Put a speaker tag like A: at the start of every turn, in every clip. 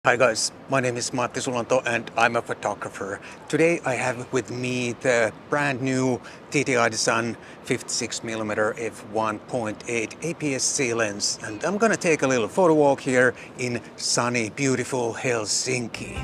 A: Hi guys, my name is Matti Sulanto and I'm a photographer. Today I have with me the brand new TTArtisan 56mm F1.8 APS-C lens, and I'm gonna take a little photo walk here in sunny, beautiful Helsinki.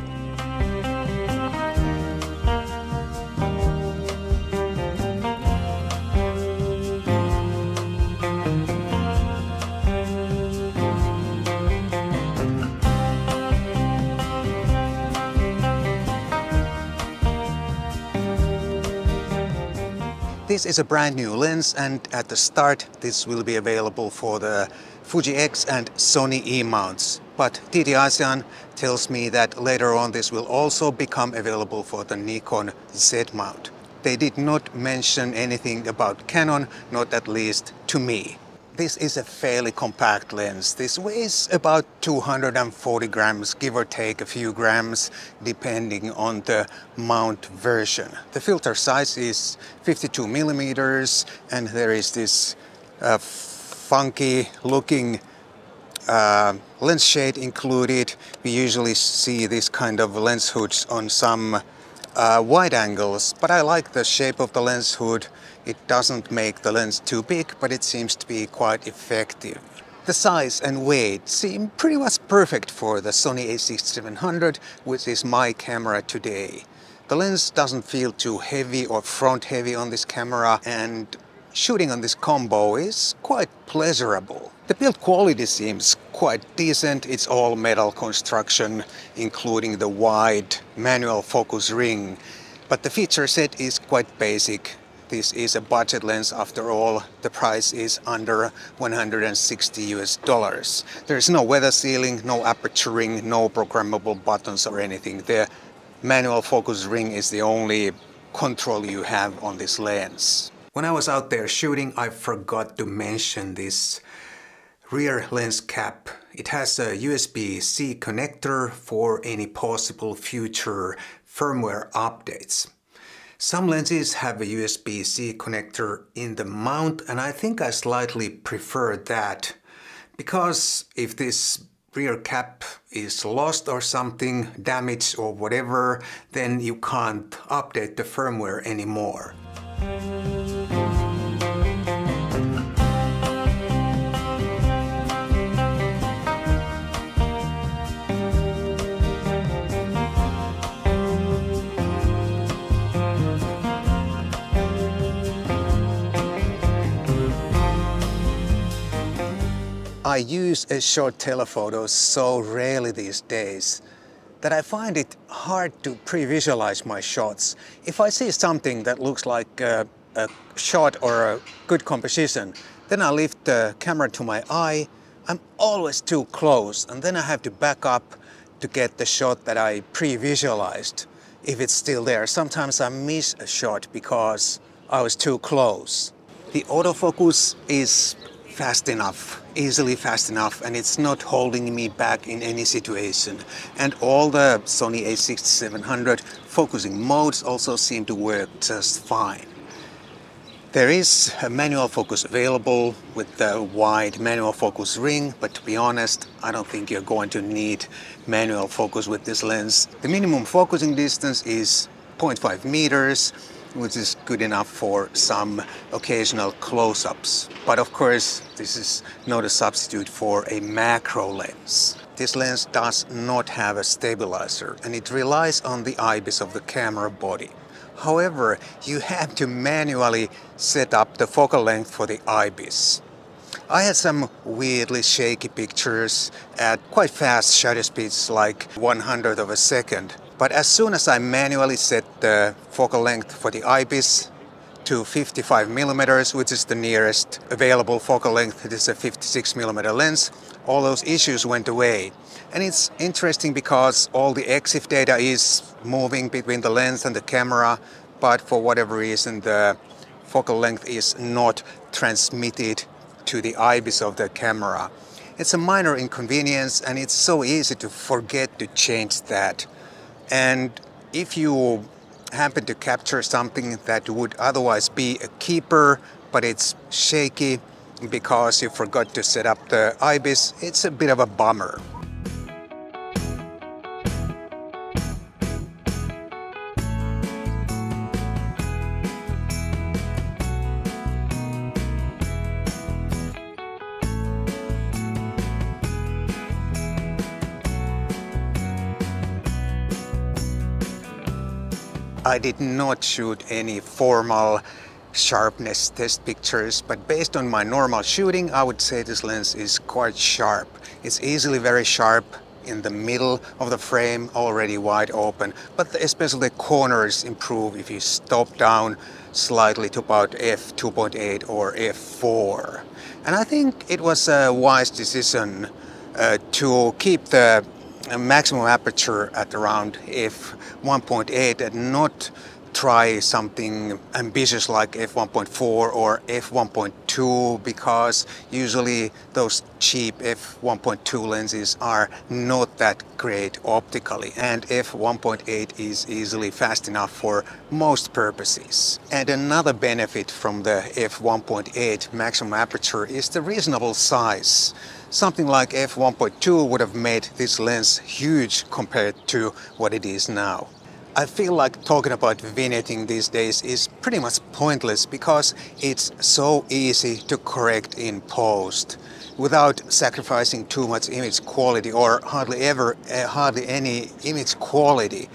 A: This is a brand new lens, and at the start this will be available for the Fuji X and Sony E mounts. But TTArtisan tells me that later on this will also become available for the Nikon Z mount. They did not mention anything about Canon, not at least to me. This is a fairly compact lens. This weighs about 240 grams, give or take a few grams, depending on the mount version. The filter size is 52 millimeters, and there is this funky looking lens shade included. We usually see this kind of lens hoods on some wide angles, but I like the shape of the lens hood. It doesn't make the lens too big, but it seems to be quite effective. The size and weight seem pretty much perfect for the Sony A6700, which is my camera today. The lens doesn't feel too heavy or front heavy on this camera, and shooting on this combo is quite pleasurable. The build quality seems quite decent. It's all metal construction, including the wide manual focus ring. But the feature set is quite basic. This is a budget lens after all. The price is under $160. There's no weather sealing, no aperturing, no programmable buttons or anything. The manual focus ring is the only control you have on this lens. When I was out there shooting, I forgot to mention this rear lens cap. It has a USB-C connector for any possible future firmware updates. Some lenses have a USB-C connector in the mount, and I think I slightly prefer that, because if this rear cap is lost or something, damaged or whatever, then you can't update the firmware anymore. I use a short telephoto so rarely these days that I find it hard to pre-visualize my shots. If I see something that looks like a shot or a good composition, then I lift the camera to my eye. I'm always too close, and then I have to back up to get the shot that I pre-visualized, if it's still there. Sometimes I miss a shot because I was too close. The autofocus is fast enough, easily fast enough, and it's not holding me back in any situation. And all the Sony A6700 focusing modes also seem to work just fine. There is a manual focus available with the wide manual focus ring, but to be honest, I don't think you're going to need manual focus with this lens. The minimum focusing distance is 0.5 meters, which is good enough for some occasional close-ups. But of course, this is not a substitute for a macro lens. This lens does not have a stabilizer, and it relies on the IBIS of the camera body. However, you have to manually set up the focal length for the IBIS. I had some weirdly shaky pictures at quite fast shutter speeds, like 1/100th of a second. But as soon as I manually set the focal length for the IBIS to 55 millimeters, which is the nearest available focal length, it is a 56mm lens, all those issues went away. And it's interesting because all the EXIF data is moving between the lens and the camera, but for whatever reason the focal length is not transmitted to the IBIS of the camera. It's a minor inconvenience, and it's so easy to forget to change that. And if you happen to capture something that would otherwise be a keeper, but it's shaky because you forgot to set up the IBIS, it's a bit of a bummer. I did not shoot any formal sharpness test pictures, but based on my normal shooting, I would say this lens is quite sharp. It's easily very sharp in the middle of the frame, already wide open, but especially the corners improve if you stop down slightly to about f2.8 or f4. And I think it was a wise decision to keep the maximum aperture at around f1.8 and not try something ambitious like f1.4 or f1.2, because usually those cheap f1.2 lenses are not that great optically, and f1.8 is easily fast enough for most purposes. And another benefit from the f1.8 maximum aperture is the reasonable size. Something like f1.2 would have made this lens huge compared to what it is now. I feel like talking about vignetting these days is pretty much pointless because it's so easy to correct in post without sacrificing too much image quality or hardly any image quality.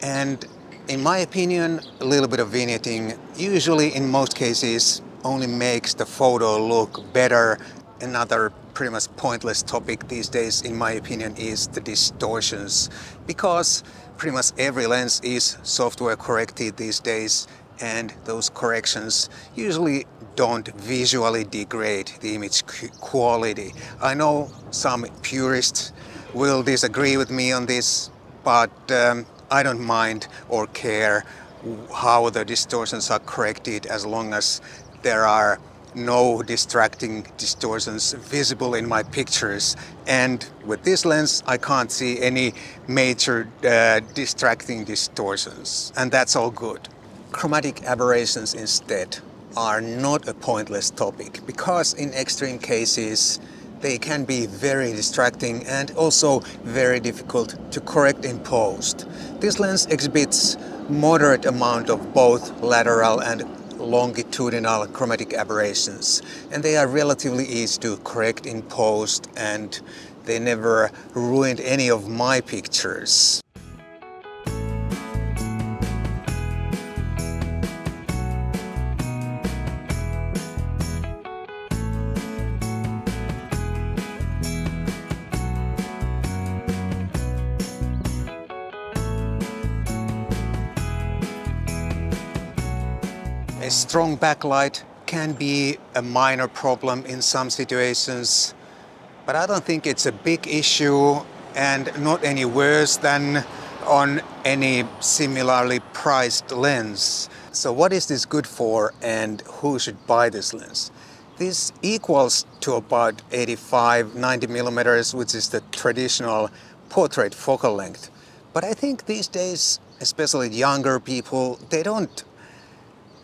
A: And in my opinion, a little bit of vignetting usually in most cases only makes the photo look better. Another pretty much pointless topic these days, in my opinion, is the distortions, because pretty much every lens is software corrected these days, and those corrections usually don't visually degrade the image quality. I know some purists will disagree with me on this, but I don't mind or care how the distortions are corrected as long as there are no distracting distortions visible in my pictures. And with this lens I can't see any major distracting distortions, and that's all good. Chromatic aberrations instead are not a pointless topic, because in extreme cases they can be very distracting and also very difficult to correct in post. This lens exhibits moderate amount of both lateral and longitudinal chromatic aberrations, and they are relatively easy to correct in post, and they never ruined any of my pictures. A strong backlight can be a minor problem in some situations, but I don't think it's a big issue and not any worse than on any similarly priced lens. So what is this good for, and who should buy this lens? This equals to about 85-90mm, which is the traditional portrait focal length. But I think these days, especially younger people, they don't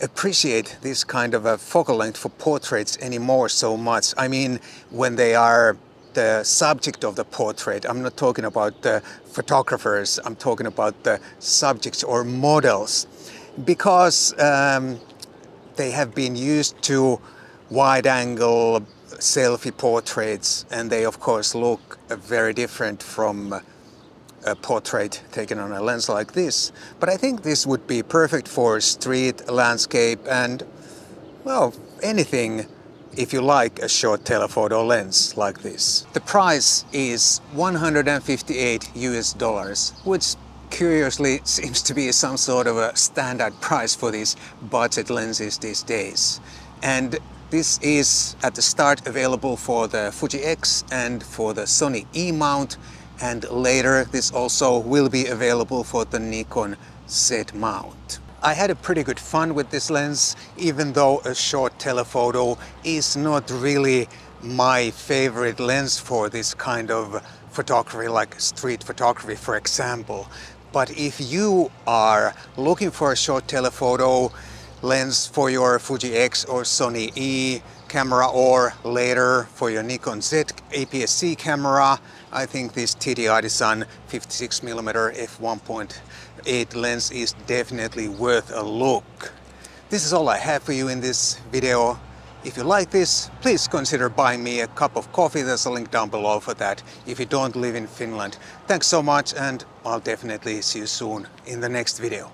A: appreciate this kind of a focal length for portraits anymore so much. I mean, when they are the subject of the portrait, I'm not talking about the photographers, I'm talking about the subjects or models, because they have been used to wide-angle selfie portraits, and they of course look very different from a portrait taken on a lens like this. But I think this would be perfect for street, landscape, and, well, anything if you like a short telephoto lens like this. The price is $158 US, which curiously seems to be some sort of a standard price for these budget lenses these days. And this is at the start available for the Fuji X and for the Sony E mount, and later this also will be available for the Nikon Z mount. I had a pretty good fun with this lens, even though a short telephoto is not really my favorite lens for this kind of photography, like street photography for example. But if you are looking for a short telephoto lens for your Fuji X or Sony E camera, or later for your Nikon Z APS-C camera, I think this TTArtisan 56mm F1.8 lens is definitely worth a look. This is all I have for you in this video. If you like this, please consider buying me a cup of coffee. There's a link down below for that if you don't live in Finland. Thanks so much, and I'll definitely see you soon in the next video.